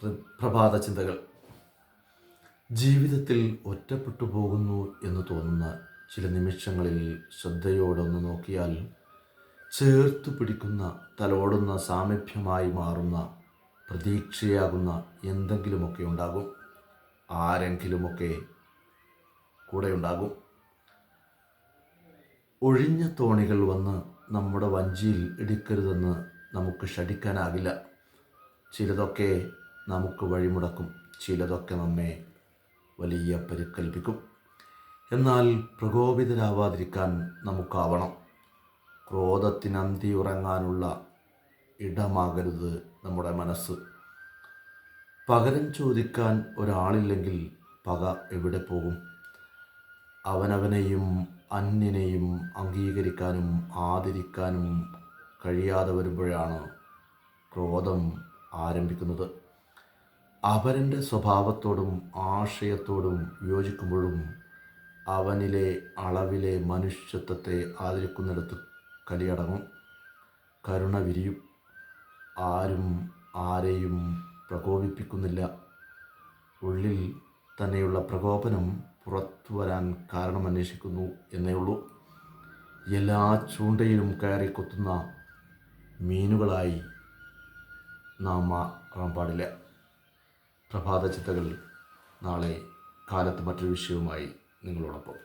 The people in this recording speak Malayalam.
പ്രഭാത ചിന്തകൾ. ജീവിതത്തിൽ ഒറ്റപ്പെട്ടു പോകുന്നു എന്ന് തോന്നുന്ന ചില നിമിഷങ്ങളിൽ ശ്രദ്ധയോടൊന്ന് നോക്കിയാൽ ചേർത്തു പിടിക്കുന്ന, തലോടുന്ന, സാമീപ്യമായി മാറുന്ന, പ്രതീക്ഷയാകുന്ന എന്തെങ്കിലുമൊക്കെ ഉണ്ടാകും. ആരെങ്കിലുമൊക്കെ കൂടെ ഉണ്ടാകും. ഒഴിഞ്ഞ തോണികൾ വന്ന് നമ്മുടെ വഞ്ചിയിൽ ഇടിക്കരുതെന്ന് നമുക്ക് ശഠിക്കാനാകില്ല. ചിലതൊക്കെ നമുക്ക് വഴിമുടക്കും, ചിലതൊക്കെ നമ്മെ വലിയ പരിക്കേൽപ്പിക്കും. എന്നാൽ പ്രകോപിതരാവാതിരിക്കാൻ നമുക്കാവണം. ക്രോധത്തിനന്തി ഉറങ്ങാനുള്ള ഇടമാകരുത് നമ്മുടെ മനസ്സ്. പകരം ചോദിക്കാൻ ഒരാളില്ലെങ്കിൽ പക എവിടെ പോകും? അവനവനെയും അന്യനെയും അംഗീകരിക്കാനും ആദരിക്കാനും കഴിയാതെ വരുമ്പോഴാണ് ക്രോധം ആരംഭിക്കുന്നത്. അവൻ്റെ സ്വഭാവത്തോടും ആശയത്തോടും യോജിക്കുമ്പോഴും അവനിലെ അളവിലെ മനുഷ്യത്വത്തെ ആദരിക്കുന്നിടത്ത് കലിയടങ്ങും, കരുണ വിരിയും. ആരും ആരെയും പ്രകോപിപ്പിക്കുന്നില്ല. ഉള്ളിൽ തന്നെയുള്ള പ്രകോപനം പുറത്തു വരാൻ കാരണമന്വേഷിക്കുന്നു എന്നേ ഉള്ളൂ. എല്ലാ ചൂണ്ടയിലും കയറി കൊത്തുന്ന മീനുകളായി നാം മാറാൻ പാടില്ല. പ്രഭാത ചിന്തകൾ നാളെ കാലത്ത് മറ്റൊരു വിഷയവുമായി നിങ്ങളോടൊപ്പം.